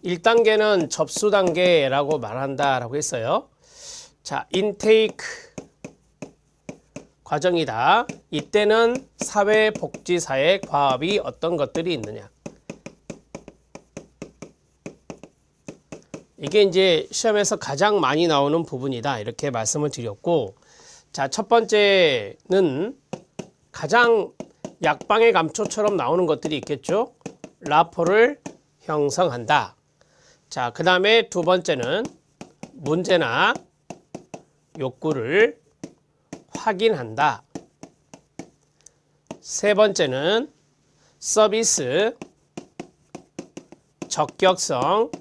1단계는 접수 단계라고 말한다라고 했어요. 자, 인테이크 과정이다. 이때는 사회복지사의 과업이 어떤 것들이 있느냐. 이게 이제 시험에서 가장 많이 나오는 부분이다. 이렇게 말씀을 드렸고, 자, 첫 번째는 가장 약방의 감초처럼 나오는 것들이 있겠죠. 라포를 형성한다. 자, 그 다음에 두 번째는 문제나 욕구를 확인한다. 세 번째는 서비스 적격성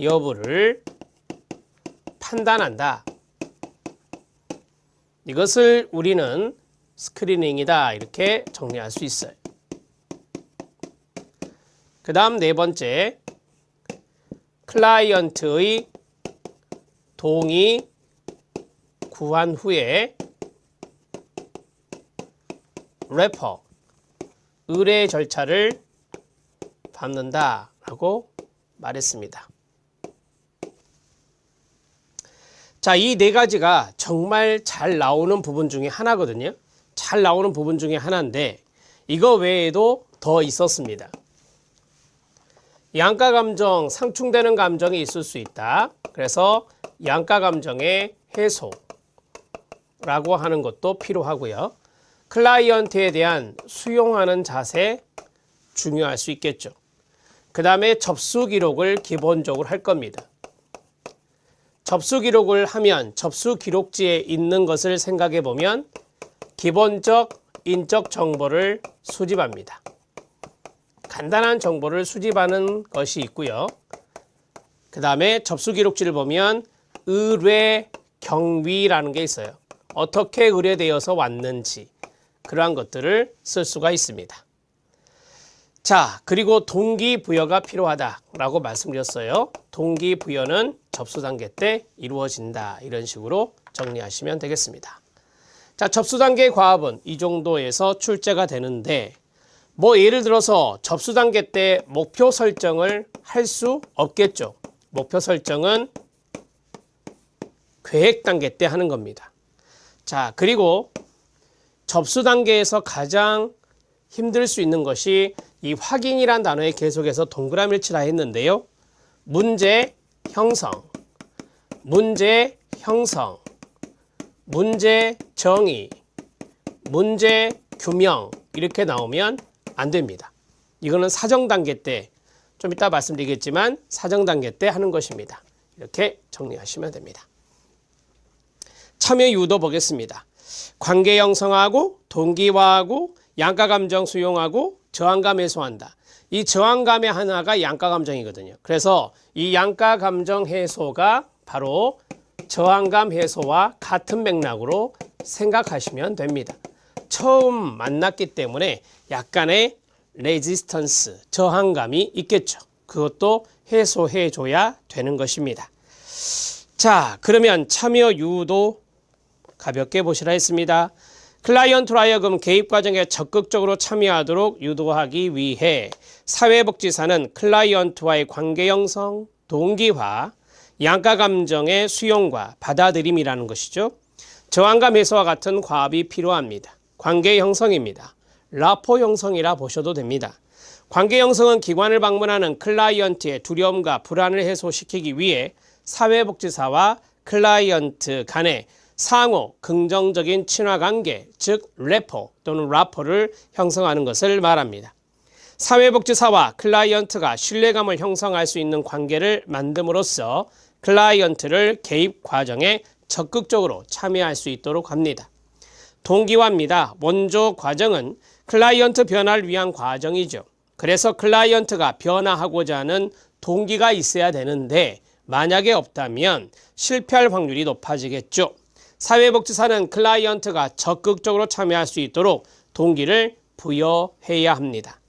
여부를 판단한다. 이것을 우리는 스크리닝이다. 이렇게 정리할 수 있어요. 그 다음 네 번째, 클라이언트의 동의 구한 후에 레퍼, 의뢰 절차를 밟는다 라고 말했습니다. 자, 이 네 가지가 정말 잘 나오는 부분 중에 하나거든요. 잘 나오는 부분 중에 하나인데 이거 외에도 더 있었습니다. 양가 감정, 상충되는 감정이 있을 수 있다. 그래서 양가 감정의 해소라고 하는 것도 필요하고요. 클라이언트에 대한 수용하는 자세 중요할 수 있겠죠. 그 다음에 접수 기록을 기본적으로 할 겁니다. 접수 기록을 하면 접수 기록지에 있는 것을 생각해 보면 기본적 인적 정보를 수집합니다. 간단한 정보를 수집하는 것이 있고요. 그 다음에 접수 기록지를 보면 의뢰 경위라는 게 있어요. 어떻게 의뢰되어서 왔는지 그러한 것들을 쓸 수가 있습니다. 자, 그리고 동기부여가 필요하다라고 말씀드렸어요. 동기부여는 접수 단계 때 이루어진다. 이런 식으로 정리하시면 되겠습니다. 자, 접수 단계 과업은 이 정도에서 출제가 되는데 뭐 예를 들어서 접수 단계 때 목표 설정을 할 수 없겠죠. 목표 설정은 계획 단계 때 하는 겁니다. 자, 그리고 접수 단계에서 가장 힘들 수 있는 것이 이 확인이란 단어에 계속해서 동그라미를 치라 했는데요. 문제 형성, 문제 형성, 문제 정의, 문제 규명 이렇게 나오면 안 됩니다. 이거는 사정 단계 때, 좀 이따 말씀드리겠지만 사정 단계 때 하는 것입니다. 이렇게 정리하시면 됩니다. 참여 유도 보겠습니다. 관계 형성하고 동기화하고 양가감정 수용하고 저항감 해소한다. 이 저항감의 하나가 양가감정이거든요. 그래서 이 양가감정 해소가 바로 저항감 해소와 같은 맥락으로 생각하시면 됩니다. 처음 만났기 때문에 약간의 레지스턴스, 저항감이 있겠죠. 그것도 해소해줘야 되는 것입니다. 자, 그러면 참여 유도 가볍게 보시라 했습니다. 클라이언트로 하여금 개입 과정에 적극적으로 참여하도록 유도하기 위해 사회복지사는 클라이언트와의 관계 형성, 동기화, 양가 감정의 수용과 받아들임이라는 것이죠. 저항감 해소와 같은 과업이 필요합니다. 관계 형성입니다. 라포 형성이라 보셔도 됩니다. 관계 형성은 기관을 방문하는 클라이언트의 두려움과 불안을 해소시키기 위해 사회복지사와 클라이언트 간의 상호 긍정적인 친화관계, 즉 레포 또는 라포를 형성하는 것을 말합니다. 사회복지사와 클라이언트가 신뢰감을 형성할 수 있는 관계를 만듦으로써 클라이언트를 개입 과정에 적극적으로 참여할 수 있도록 합니다. 동기화입니다. 원조 과정은 클라이언트 변화를 위한 과정이죠. 그래서 클라이언트가 변화하고자 하는 동기가 있어야 되는데 만약에 없다면 실패할 확률이 높아지겠죠. 사회복지사는 클라이언트가 적극적으로 참여할 수 있도록 동기를 부여해야 합니다.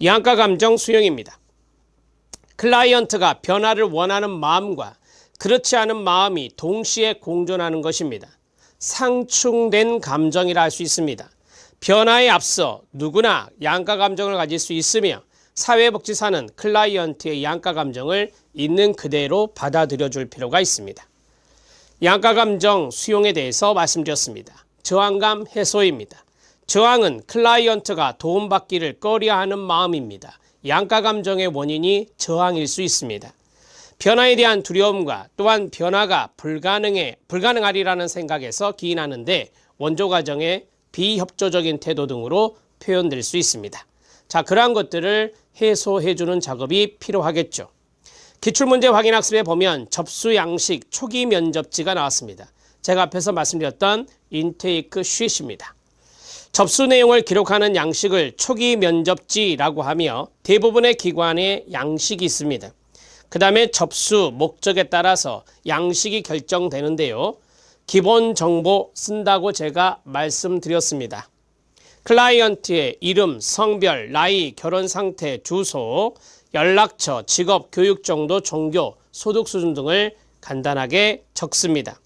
양가 감정 수용입니다. 클라이언트가 변화를 원하는 마음과 그렇지 않은 마음이 동시에 공존하는 것입니다. 상충된 감정이라 할 수 있습니다. 변화에 앞서 누구나 양가 감정을 가질 수 있으며 사회복지사는 클라이언트의 양가 감정을 있는 그대로 받아들여 줄 필요가 있습니다. 양가 감정 수용에 대해서 말씀드렸습니다. 저항감 해소입니다. 저항은 클라이언트가 도움받기를 꺼려하는 마음입니다. 양가 감정의 원인이 저항일 수 있습니다. 변화에 대한 두려움과 또한 변화가 불가능하리라는 생각에서 기인하는데 원조 과정의 비협조적인 태도 등으로 표현될 수 있습니다. 자, 그러한 것들을 해소해주는 작업이 필요하겠죠. 기출문제 확인학습에 보면 접수 양식 초기 면접지가 나왔습니다. 제가 앞에서 말씀드렸던 인테이크 쉿입니다. 접수 내용을 기록하는 양식을 초기 면접지라고 하며 대부분의 기관에 양식이 있습니다. 그 다음에 접수 목적에 따라서 양식이 결정되는데요. 기본 정보 쓴다고 제가 말씀드렸습니다. 클라이언트의 이름, 성별, 나이, 결혼 상태, 주소, 연락처, 직업, 교육 정도, 종교, 소득 수준 등을 간단하게 적습니다.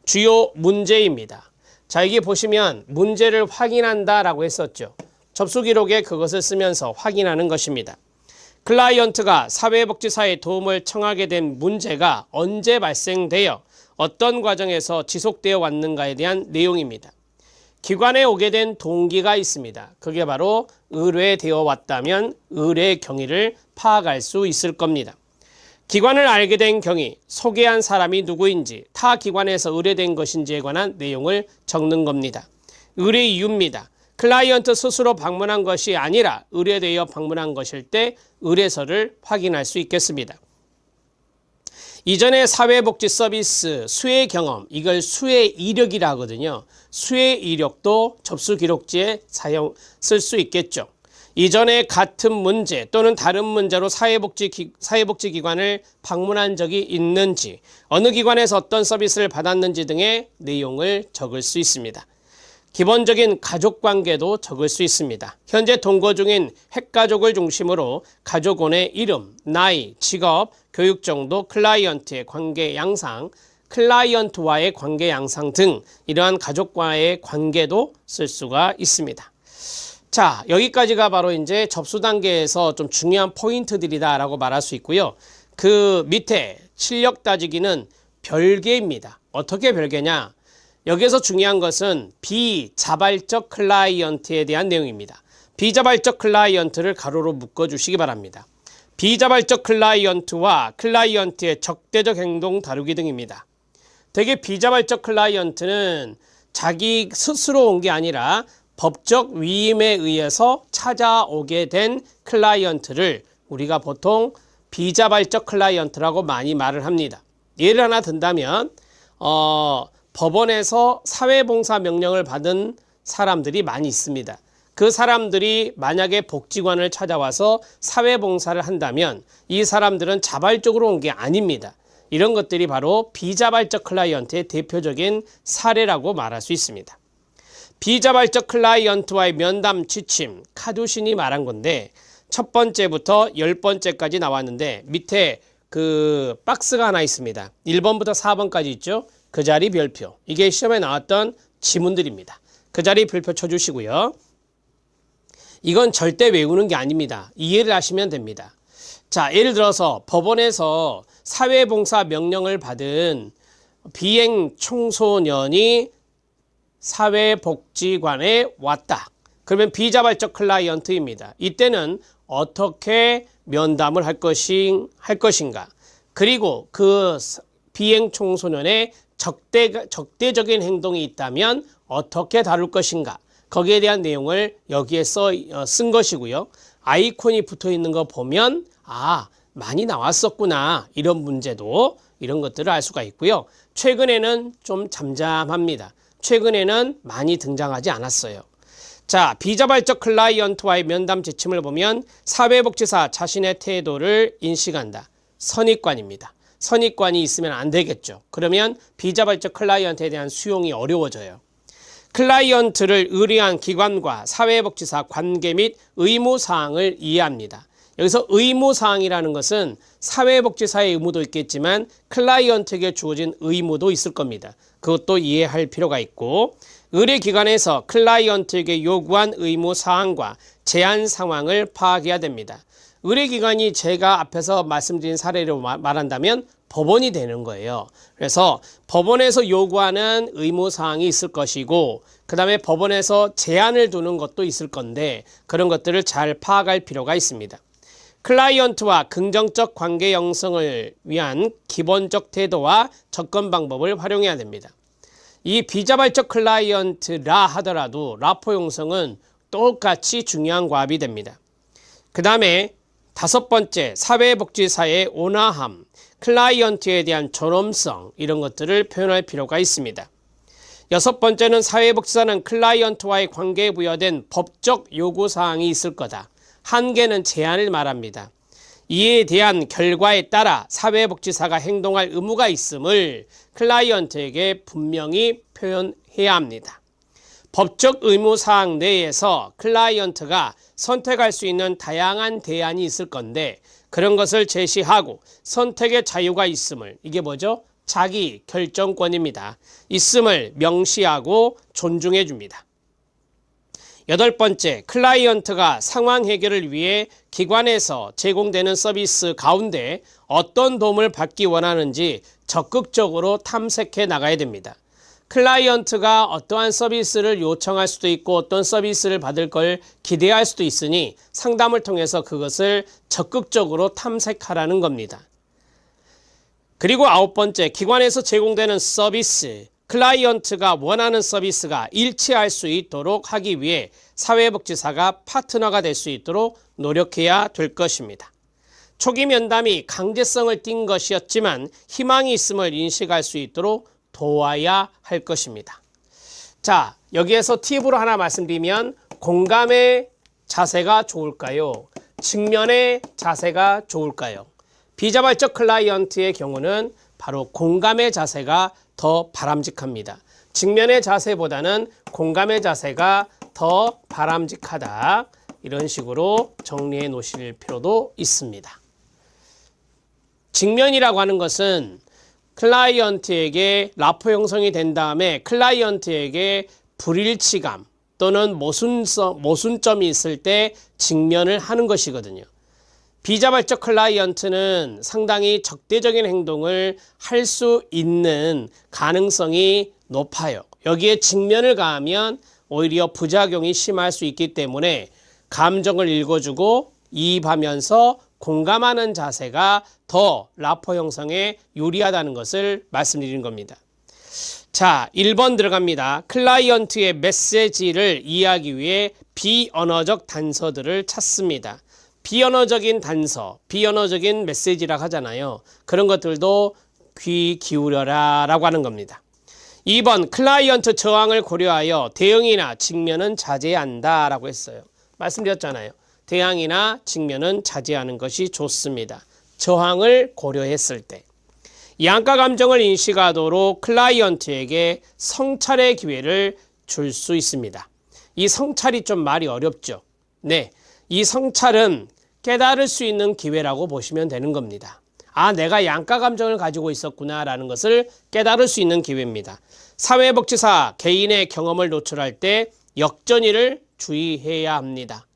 주요 문제입니다. 자, 여기 보시면 문제를 확인한다라고 했었죠. 접수 기록에 그것을 쓰면서 확인하는 것입니다. 클라이언트가 사회복지사의 도움을 청하게 된 문제가 언제 발생되어 어떤 과정에서 지속되어 왔는가에 대한 내용입니다. 기관에 오게 된 동기가 있습니다. 그게 바로 의뢰되어 왔다면 의뢰 경위를 파악할 수 있을 겁니다. 기관을 알게 된 경위, 소개한 사람이 누구인지, 타 기관에서 의뢰된 것인지에 관한 내용을 적는 겁니다. 의뢰 이유입니다. 클라이언트 스스로 방문한 것이 아니라 의뢰되어 방문한 것일 때 의뢰서를 확인할 수 있겠습니다. 이전에 사회복지 서비스 수혜 경험, 이걸 수혜 이력이라 하거든요. 수혜 이력도 접수 기록지에 쓸 수 있겠죠. 이전에 같은 문제 또는 다른 문제로 사회복지기관을 방문한 적이 있는지, 어느 기관에서 어떤 서비스를 받았는지 등의 내용을 적을 수 있습니다. 기본적인 가족관계도 적을 수 있습니다. 현재 동거 중인 핵가족을 중심으로 가족원의 이름, 나이, 직업, 교육 정도, 클라이언트의 관계 양상, 클라이언트와의 관계 양상 등 이러한 가족과의 관계도 쓸 수가 있습니다. 자, 여기까지가 바로 이제 접수 단계에서 좀 중요한 포인트들이다라고 말할 수 있고요. 그 밑에 실력 따지기는 별개입니다. 어떻게 별개냐? 여기서 중요한 것은 비자발적 클라이언트에 대한 내용입니다. 비자발적 클라이언트를 가로로 묶어주시기 바랍니다. 비자발적 클라이언트와 클라이언트의 적대적 행동 다루기 등입니다. 되게 비자발적 클라이언트는 자기 스스로 온 게 아니라 법적 위임에 의해서 찾아오게 된 클라이언트를 우리가 보통 비자발적 클라이언트라고 많이 말을 합니다. 예를 하나 든다면 법원에서 사회봉사 명령을 받은 사람들이 많이 있습니다. 그 사람들이 만약에 복지관을 찾아와서 사회봉사를 한다면 이 사람들은 자발적으로 온 게 아닙니다. 이런 것들이 바로 비자발적 클라이언트의 대표적인 사례라고 말할 수 있습니다. 비자발적 클라이언트와의 면담 지침, 카두신이 말한 건데 첫 번째부터 10번째까지 나왔는데 밑에 그 박스가 하나 있습니다. 1번부터 4번까지 있죠. 그 자리 별표. 이게 시험에 나왔던 지문들입니다. 그 자리 별표 쳐주시고요. 이건 절대 외우는 게 아닙니다. 이해를 하시면 됩니다. 자, 예를 들어서 법원에서 사회봉사 명령을 받은 비행 청소년이 사회복지관에 왔다. 그러면 비자발적 클라이언트입니다. 이때는 어떻게 면담을 할 것인가. 그리고 그 비행 청소년의 적대적인 행동이 있다면 어떻게 다룰 것인가. 거기에 대한 내용을 여기에 쓴 것이고요. 아이콘이 붙어 있는 거 보면 많이 나왔었구나. 이런 문제도 이런 것들을 알 수가 있고요. 최근에는 좀 잠잠합니다. 최근에는 많이 등장하지 않았어요. 자, 비자발적 클라이언트와의 면담 지침을 보면 사회복지사 자신의 태도를 인식한다. 선입관입니다. 선입관이 있으면 안 되겠죠. 그러면 비자발적 클라이언트에 대한 수용이 어려워져요. 클라이언트를 의뢰한 기관과 사회복지사 관계 및 의무사항을 이해합니다. 여기서 의무사항이라는 것은 사회복지사의 의무도 있겠지만 클라이언트에게 주어진 의무도 있을 겁니다. 그것도 이해할 필요가 있고 의뢰기관에서 클라이언트에게 요구한 의무사항과 제한 상황을 파악해야 됩니다. 의뢰기관이 제가 앞에서 말씀드린 사례로 말한다면 법원이 되는 거예요. 그래서 법원에서 요구하는 의무사항이 있을 것이고 그 다음에 법원에서 제한을 두는 것도 있을 건데 그런 것들을 잘 파악할 필요가 있습니다. 클라이언트와 긍정적 관계 형성을 위한 기본적 태도와 접근 방법을 활용해야 됩니다. 이 비자발적 클라이언트라 하더라도 라포 형성은 똑같이 중요한 과업이 됩니다. 그 다음에 5번째, 사회복지사의 온화함, 클라이언트에 대한 존엄성 이런 것들을 표현할 필요가 있습니다. 6번째는 사회복지사는 클라이언트와의 관계에 부여된 법적 요구사항이 있을 거다. 한계는 제한을 말합니다. 이에 대한 결과에 따라 사회복지사가 행동할 의무가 있음을 클라이언트에게 분명히 표현해야 합니다. 법적 의무사항 내에서 클라이언트가 선택할 수 있는 다양한 대안이 있을 건데 그런 것을 제시하고 선택의 자유가 있음을, 이게 뭐죠? 자기 결정권입니다. 있음을 명시하고 존중해 줍니다. 8번째, 클라이언트가 상황 해결을 위해 기관에서 제공되는 서비스 가운데 어떤 도움을 받기 원하는지 적극적으로 탐색해 나가야 됩니다. 클라이언트가 어떠한 서비스를 요청할 수도 있고 어떤 서비스를 받을 걸 기대할 수도 있으니 상담을 통해서 그것을 적극적으로 탐색하라는 겁니다. 그리고 9번째, 기관에서 제공되는 서비스, 클라이언트가 원하는 서비스가 일치할 수 있도록 하기 위해 사회복지사가 파트너가 될 수 있도록 노력해야 될 것입니다. 초기 면담이 강제성을 띈 것이었지만 희망이 있음을 인식할 수 있도록 도와야 할 것입니다. 자, 여기에서 팁으로 하나 말씀드리면 공감의 자세가 좋을까요? 측면의 자세가 좋을까요? 비자발적 클라이언트의 경우는 바로 공감의 자세가 더 바람직합니다. 측면의 자세보다는 공감의 자세가 더 바람직하다. 이런 식으로 정리해 놓으실 필요도 있습니다. 측면이라고 하는 것은 클라이언트에게 라포 형성이 된 다음에 클라이언트에게 불일치감 또는 모순점이 있을 때 직면을 하는 것이거든요. 비자발적 클라이언트는 상당히 적대적인 행동을 할 수 있는 가능성이 높아요. 여기에 직면을 가하면 오히려 부작용이 심할 수 있기 때문에 감정을 읽어주고 이입하면서 공감하는 자세가 더 라포 형성에 유리하다는 것을 말씀드리는 겁니다. 자, 1번 들어갑니다. 클라이언트의 메시지를 이해하기 위해 비언어적 단서들을 찾습니다. 비언어적인 단서, 비언어적인 메시지라고 하잖아요. 그런 것들도 귀 기울여라 라고 하는 겁니다. 2번, 클라이언트 저항을 고려하여 대응이나 직면은 자제한다 라고 했어요. 말씀드렸잖아요. 대항이나 직면은 자제하는 것이 좋습니다. 저항을 고려했을 때. 양가 감정을 인식하도록 클라이언트에게 성찰의 기회를 줄 수 있습니다. 이 성찰이 좀 말이 어렵죠. 네, 이 성찰은 깨달을 수 있는 기회라고 보시면 되는 겁니다. 아, 내가 양가 감정을 가지고 있었구나 라는 것을 깨달을 수 있는 기회입니다. 사회복지사 개인의 경험을 노출할 때 역전이를 주의해야 합니다.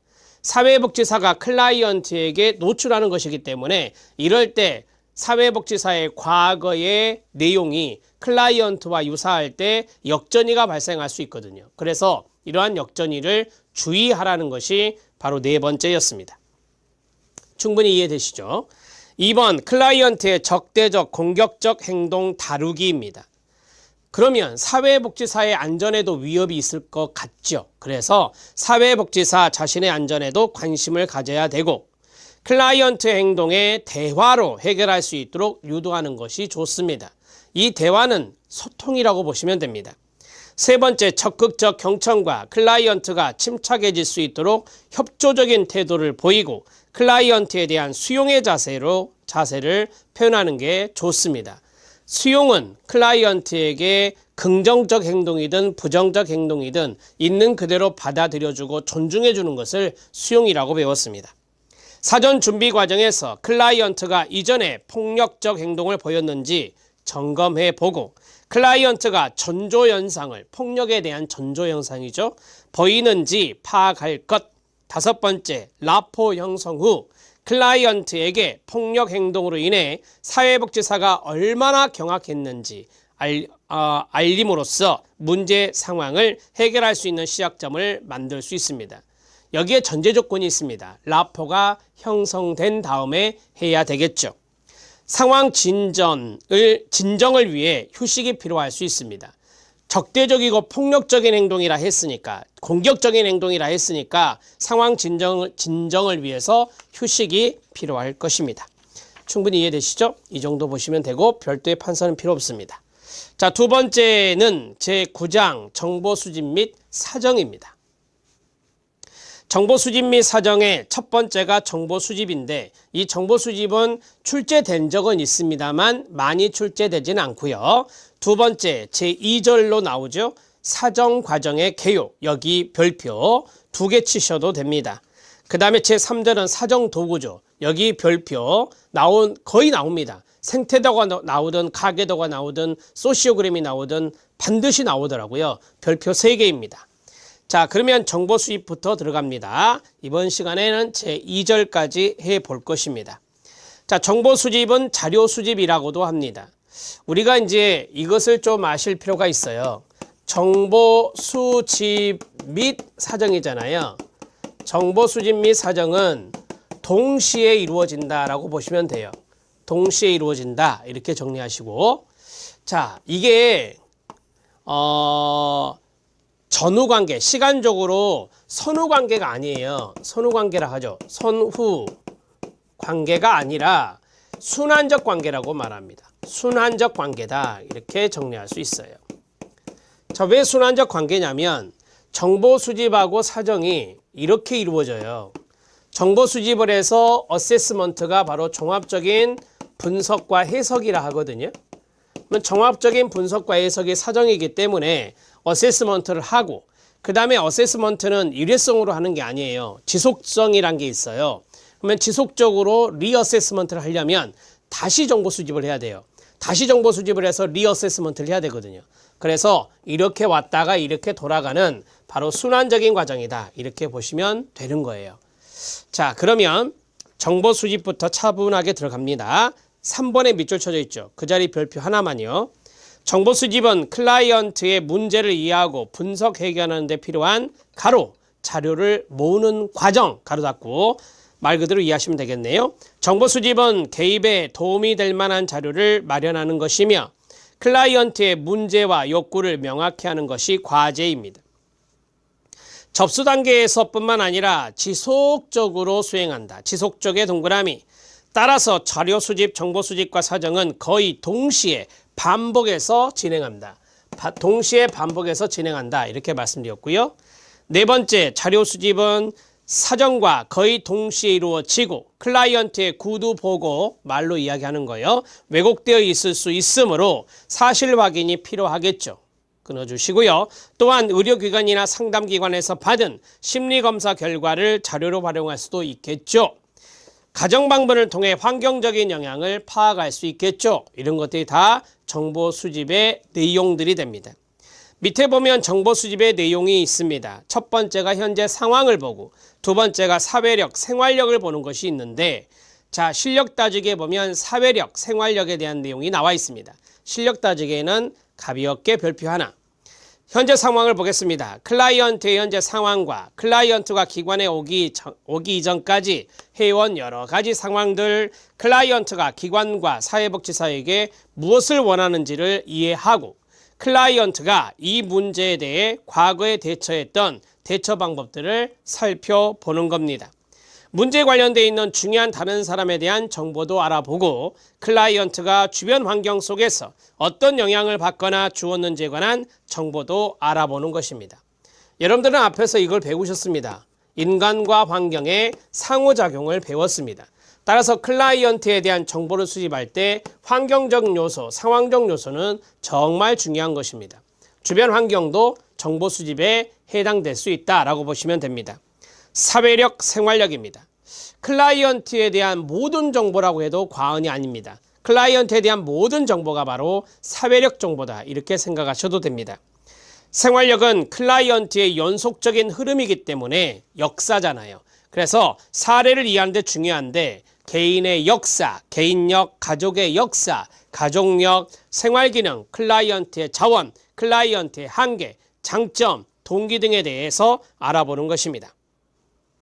사회복지사가 클라이언트에게 노출하는 것이기 때문에 이럴 때 사회복지사의 과거의 내용이 클라이언트와 유사할 때 역전이가 발생할 수 있거든요. 그래서 이러한 역전이를 주의하라는 것이 바로 4번째였습니다. 충분히 이해되시죠? 2번, 클라이언트의 적대적 공격적 행동 다루기입니다. 그러면 사회복지사의 안전에도 위협이 있을 것 같죠. 그래서 사회복지사 자신의 안전에도 관심을 가져야 되고 클라이언트 행동에 대화로 해결할 수 있도록 유도하는 것이 좋습니다. 이 대화는 소통이라고 보시면 됩니다. 3번째, 적극적 경청과 클라이언트가 침착해질 수 있도록 협조적인 태도를 보이고 클라이언트에 대한 수용의 자세를 표현하는 게 좋습니다. 수용은 클라이언트에게 긍정적 행동이든 부정적 행동이든 있는 그대로 받아들여주고 존중해주는 것을 수용이라고 배웠습니다. 사전 준비 과정에서 클라이언트가 이전에 폭력적 행동을 보였는지 점검해 보고 클라이언트가 전조현상을, 폭력에 대한 전조현상이죠, 보이는지 파악할 것. 5번째, 라포 형성 후 클라이언트에게 폭력 행동으로 인해 사회복지사가 얼마나 경악했는지 알림으로써 문제 상황을 해결할 수 있는 시작점을 만들 수 있습니다. 여기에 전제 조건이 있습니다. 라포가 형성된 다음에 해야 되겠죠. 상황 진정을 위해 휴식이 필요할 수 있습니다. 적대적이고 폭력적인 행동이라 했으니까, 공격적인 행동이라 했으니까 상황 진정을 위해서 휴식이 필요할 것입니다. 충분히 이해되시죠? 이 정도 보시면 되고 별도의 판사는 필요 없습니다. 자, 두 번째는 제9장 정보 수집 및 사정입니다. 정보 수집 및 사정의 첫 번째가 정보 수집인데, 이 정보 수집은 출제된 적은 있습니다만 많이 출제되지는 않고요. 두 번째 제2절로 나오죠. 사정 과정의 개요, 여기 별표 2개 치셔도 됩니다. 그 다음에 제3절은 사정 도구죠. 여기 별표 거의 나옵니다. 생태도가 나오든 가계도가 나오든 소시오그램이 나오든 반드시 나오더라고요. 별표 3개입니다. 자, 그러면 정보 수집부터 들어갑니다. 이번 시간에는 제2절까지 해볼 것입니다. 자, 정보 수집은 자료 수집이라고도 합니다. 우리가 이제 이것을 좀 아실 필요가 있어요. 정보 수집 및 사정이잖아요. 정보 수집 및 사정은 동시에 이루어진다라고 보시면 돼요. 동시에 이루어진다 이렇게 정리하시고, 자, 이게 전후관계, 시간적으로 선후관계가 아니에요. 선후관계라 하죠. 선후 관계가 아니라 순환적 관계라고 말합니다. 순환적 관계다 이렇게 정리할 수 있어요. 자, 왜 순환적 관계냐면 정보 수집하고 사정이 이렇게 이루어져요. 정보 수집을 해서 어세스먼트가 바로 종합적인 분석과 해석이라 하거든요. 그러면 종합적인 분석과 해석이 사정이기 때문에 어세스먼트를 하고, 그 다음에 어세스먼트는 일회성으로 하는 게 아니에요. 지속성이란 게 있어요. 그러면 지속적으로 리어세스먼트를 하려면 다시 정보 수집을 해야 돼요. 다시 정보 수집을 해서 리어세스먼트를 해야 되거든요. 그래서 이렇게 왔다가 이렇게 돌아가는 바로 순환적인 과정이다 이렇게 보시면 되는 거예요. 자, 그러면 정보 수집부터 차분하게 들어갑니다. 3번에 밑줄 쳐져 있죠. 그 자리 별표 하나만요. 정보 수집은 클라이언트의 문제를 이해하고 분석 해결하는 데 필요한 가로 자료를 모으는 과정, 가로 닫고 말 그대로 이해하시면 되겠네요. 정보 수집은 개입에 도움이 될 만한 자료를 마련하는 것이며 클라이언트의 문제와 욕구를 명확히 하는 것이 과제입니다. 접수 단계에서뿐만 아니라 지속적으로 수행한다. 지속적의 동그라미. 따라서 자료 수집, 정보 수집과 사정은 거의 동시에 반복해서 진행합니다. 동시에 반복해서 진행한다 이렇게 말씀드렸고요. 네 번째, 자료 수집은 사정과 거의 동시에 이루어지고 클라이언트의 구두 보고, 말로 이야기하는 거예요. 왜곡되어 있을 수 있으므로 사실 확인이 필요하겠죠. 끊어주시고요. 또한 의료기관이나 상담기관에서 받은 심리검사 결과를 자료로 활용할 수도 있겠죠. 가정방문을 통해 환경적인 영향을 파악할 수 있겠죠. 이런 것들이 다 정보 수집의 내용들이 됩니다. 밑에 보면 정보 수집의 내용이 있습니다. 첫 번째가 현재 상황을 보고, 두 번째가 사회력, 생활력을 보는 것이 있는데, 자, 실력 따지기에 보면 사회력, 생활력에 대한 내용이 나와 있습니다. 실력 따지기에는 가볍게 별표 하나. 현재 상황을 보겠습니다. 클라이언트의 현재 상황과 클라이언트가 기관에 오기 이전까지 해온 여러 가지 상황들, 클라이언트가 기관과 사회복지사에게 무엇을 원하는지를 이해하고, 클라이언트가 이 문제에 대해 과거에 대처했던 대처 방법들을 살펴보는 겁니다. 문제에 관련되어 있는 중요한 다른 사람에 대한 정보도 알아보고, 클라이언트가 주변 환경 속에서 어떤 영향을 받거나 주었는지에 관한 정보도 알아보는 것입니다. 여러분들은 앞에서 이걸 배우셨습니다. 인간과 환경의 상호작용을 배웠습니다. 따라서 클라이언트에 대한 정보를 수집할 때 환경적 요소, 상황적 요소는 정말 중요한 것입니다. 주변 환경도 정보 수집에 해당될 수 있다라고 보시면 됩니다. 사회력, 생활력입니다. 클라이언트에 대한 모든 정보라고 해도 과언이 아닙니다. 클라이언트에 대한 모든 정보가 바로 사회력 정보다 이렇게 생각하셔도 됩니다. 생활력은 클라이언트의 연속적인 흐름이기 때문에 역사잖아요. 그래서 사례를 이해하는 데 중요한데 개인의 역사, 개인력, 가족의 역사, 가족력, 생활기능, 클라이언트의 자원, 클라이언트의 한계, 장점, 동기 등에 대해서 알아보는 것입니다.